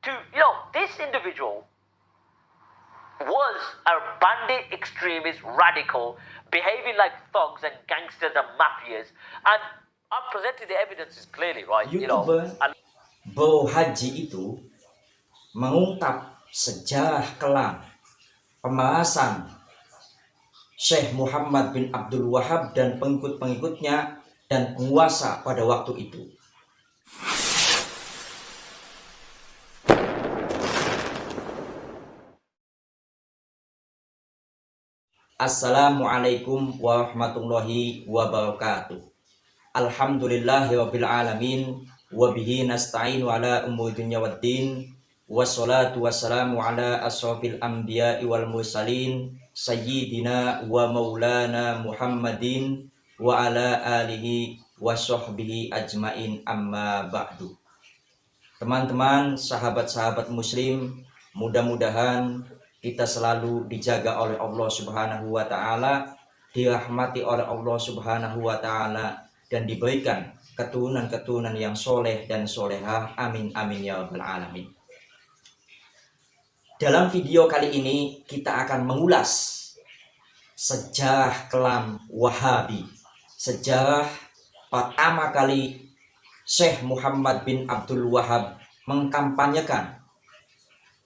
This individual was a bandit, extremist, radical, behaving like thugs and gangsters and mafias, and I've presented the evidences clearly, right? YouTuber Bo Haji itu mengungkap sejarah kelam pembahasan Syekh Muhammad bin Abdul Wahab dan pengikut-pengikutnya dan penguasa pada waktu itu. Assalamualaikum warahmatullahi wabarakatuh. Alhamdulillahirabbil alamin wa bihi nasta'inu ala umuri dunya waddin. Wassalatu wassalamu ala asrofil anbiya'i wal mursalin sayyidina wa maulana Muhammadin wa ala alihi wa sahbihi ajmain, amma ba'du. Teman-teman, sahabat-sahabat muslim, mudah-mudahan kita selalu dijaga oleh Allah Subhanahu wa Ta'ala, dirahmati oleh Allah Subhanahu wa Ta'ala, dan diberikan keturunan-keturunan yang soleh dan solehah. Amin amin ya rabbal alamin. Dalam video kali ini kita akan mengulas sejarah kelam Wahabi, sejarah pertama kali Syekh Muhammad bin Abdul Wahab mengkampanyekan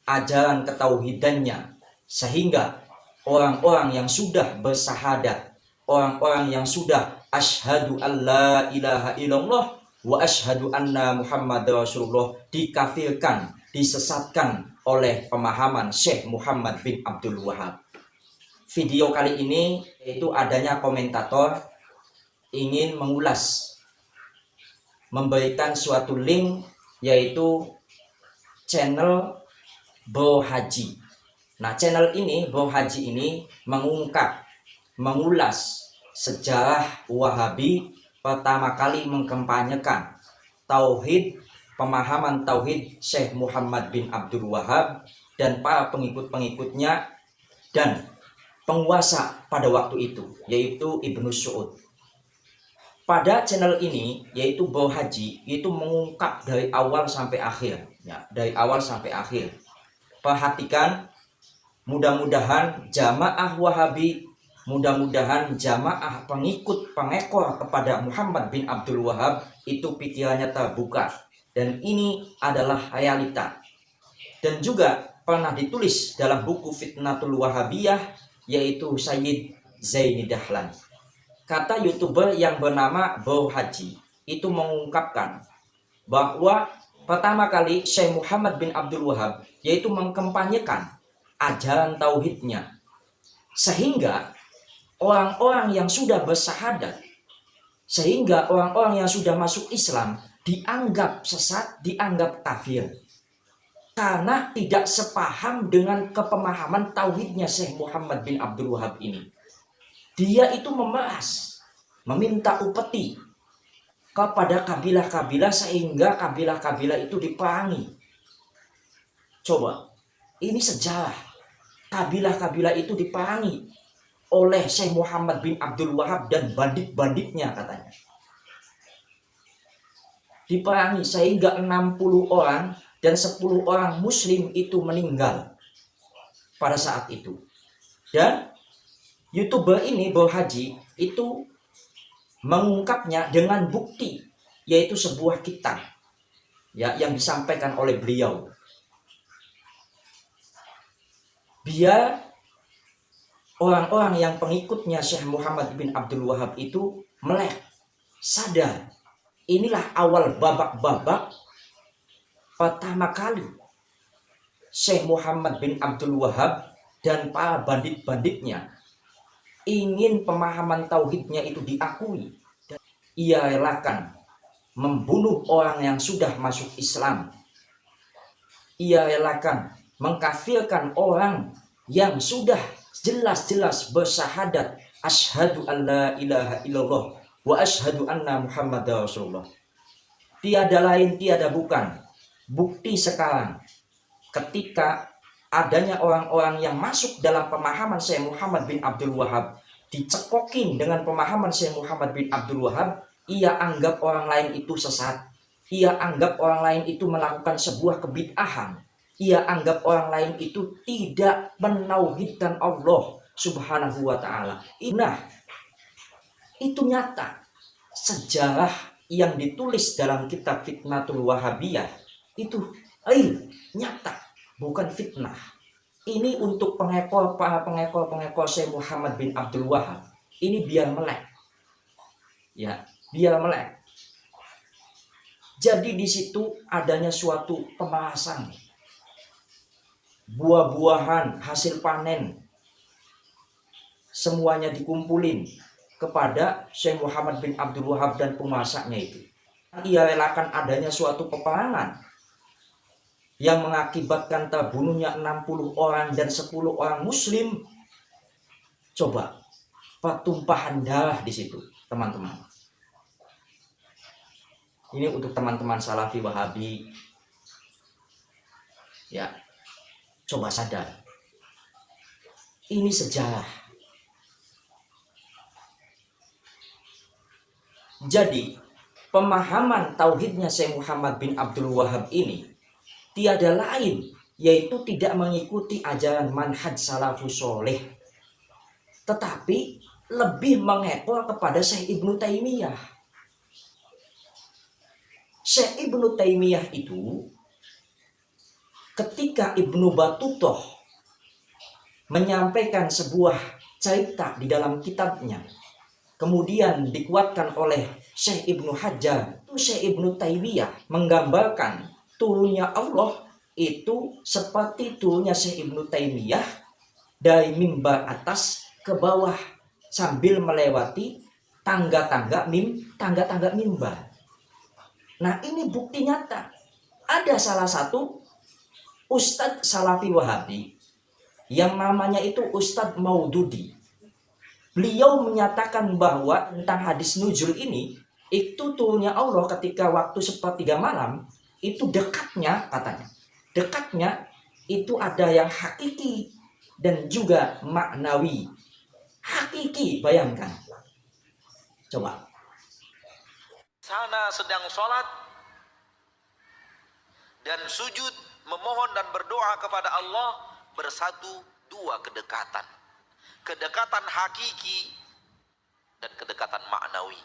ajaran ketauhidannya, sehingga orang-orang yang sudah bersahadat, orang-orang yang sudah asyhadu alla ilaha illallah wa asyhadu anna Muhammad Rasulullah dikafirkan, disesatkan oleh pemahaman Syekh Muhammad bin Abdul Wahab. Video kali ini yaitu adanya komentator ingin mengulas, memberikan suatu link, yaitu channel Bo Haji. Nah, channel ini, Bo Haji ini mengungkap, mengulas sejarah Wahabi pertama kali mengkampanyekan tauhid, pemahaman tauhid Syekh Muhammad bin Abdul Wahab dan para pengikut-pengikutnya dan penguasa pada waktu itu, yaitu Ibnu Saud. Pada channel ini, yaitu Bo Haji, itu mengungkap dari awal sampai akhir, ya, dari awal sampai akhir. Perhatikan, mudah-mudahan jamaah Wahabi, mudah-mudahan jamaah pengikut pengekor kepada Muhammad bin Abdul Wahab itu pikirannya terbuka, dan ini adalah realita. Dan juga pernah ditulis dalam buku Fitnatul Wahabiyah, yaitu Sayyid Zaini Dahlan. Kata YouTuber yang bernama Bo Haji itu mengungkapkan bahwa pertama kali Syekh Muhammad bin Abdul Wahab yaitu mengkampanyekan ajaran tauhidnya, sehingga orang-orang yang sudah bersahadat, sehingga orang-orang yang sudah masuk Islam dianggap sesat, dianggap kafir, karena tidak sepaham dengan kepemahaman tauhidnya Syekh Muhammad bin Abdul Wahab ini. Dia itu memeras, meminta upeti kepada kabilah-kabilah sehingga kabilah-kabilah itu diperangi. Coba, ini sejarah. Kabilah-kabilah itu diperangi oleh Syekh Muhammad bin Abdul Wahab dan bandit-banditnya katanya. Diperangi sehingga 60 orang dan 10 orang muslim itu meninggal pada saat itu. Dan YouTuber ini, Bo Haji, itu mengungkapnya dengan bukti, yaitu sebuah kitab, ya, yang disampaikan oleh beliau. Biar orang-orang yang pengikutnya Syekh Muhammad bin Abdul Wahab itu melek, sadar. Inilah awal babak-babak pertama kali Syekh Muhammad bin Abdul Wahab dan para bandit-banditnya ingin pemahaman tauhidnya itu diakui. Dan ia relakan membunuh orang yang sudah masuk Islam. Ia relakan mengkafirkan orang yang sudah jelas-jelas bersahadat asyhadu alla ilaha illallah wa asyhadu anna Muhammadar Rasulullah. Tiada lain, tiada bukan. Bukti sekarang ketika adanya orang-orang yang masuk dalam pemahaman Syekh Muhammad bin Abdul Wahab, dicekokin dengan pemahaman Syekh Muhammad bin Abdul Wahab, ia anggap orang lain itu sesat. ia anggap orang lain itu melakukan sebuah kebid'ahan, ia anggap orang lain itu tidak menauhidkan Allah Subhanahu wa taala. Nah, itu nyata. Sejarah yang ditulis dalam kitab Fitnatul Wahabiyah itu nyata, bukan fitnah. Ini untuk para pengekor Syekh Muhammad bin Abdul Wahab. Ini biar melek. Ya, biar melek. Jadi di situ adanya suatu pemerasan. Buah-buahan, hasil panen, semuanya dikumpulin kepada Syekh Muhammad bin Abdul Wahab dan penguasanya itu. Ia relakan adanya suatu peperangan yang mengakibatkan terbunuhnya 60 orang dan 10 orang muslim. Coba, pertumpahan darah di situ, teman-teman. Ini untuk teman-teman Salafi Wahabi. Ya, coba sadar. Ini sejarah. Jadi, pemahaman tauhidnya Syekh Muhammad bin Abdul Wahab ini tiada lain, yaitu tidak mengikuti ajaran manhaj salafus soleh, tetapi lebih mengekor kepada Syekh Ibnu Taimiyah. Syekh Ibnu Taimiyah itu ketika Ibnu Battutoh menyampaikan sebuah cerita di dalam kitabnya, kemudian dikuatkan oleh Syekh Ibnu Hajar, Syekh Ibnu Taimiyah menggambarkan turunnya Allah itu seperti turunnya Syekh Ibnu Taimiyah dari mimbar atas ke bawah sambil melewati tangga-tangga mimbar. Nah, ini bukti nyata. Ada salah satu Ustadz Salafi Wahabi yang namanya itu Ustadz Maududi. Beliau menyatakan bahwa tentang hadis nuzul ini, itu turunnya Allah ketika waktu sepertiga malam, itu dekatnya, katanya. Dekatnya itu ada yang hakiki dan juga maknawi. Hakiki, bayangkan. Coba. Sana sedang sholat dan sujud memohon dan berdoa kepada Allah, bersatu dua kedekatan. Kedekatan hakiki dan kedekatan maknawi.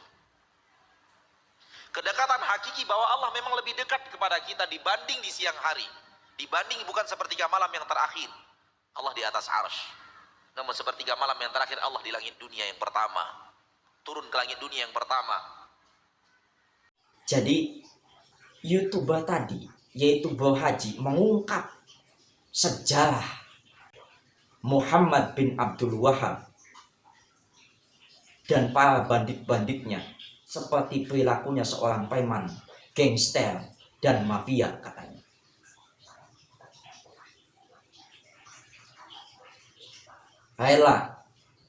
Kedekatan hakiki bahwa Allah memang lebih dekat kepada kita dibanding di siang hari. Dibanding bukan sepertiga malam yang terakhir, Allah di atas arsy. Namun sepertiga malam yang terakhir Allah di langit dunia yang pertama. Turun ke langit dunia yang pertama. Jadi YouTuber tadi, yaitu Bro Haji, mengungkap sejarah Muhammad bin Abdul Wahab dan para bandit-banditnya seperti perilakunya seorang preman, gangster, dan mafia, katanya. Ayolah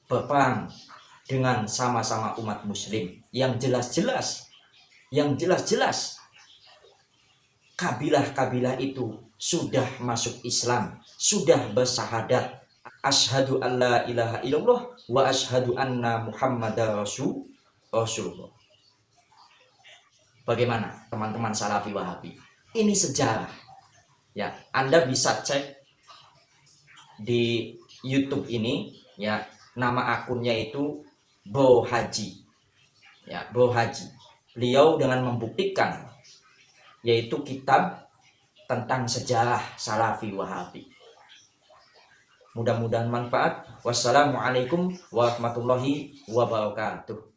berperang dengan sama-sama umat muslim yang jelas-jelas kabilah-kabilah itu sudah masuk Islam, sudah bersyahadat asyhadu alla ilaha illallah wa asyhadu anna muhammadar rasulullah. Bagaimana teman-teman Salafi Wahabi? Ini sejarah. Ya, Anda bisa cek di YouTube ini, ya, nama akunnya itu Bro Haji. Ya, Bro Haji. Beliau dengan membuktikan, yaitu kitab tentang sejarah Salafi Wahabi. Mudah-mudahan manfaat. Wassalamualaikum warahmatullahi wabarakatuh.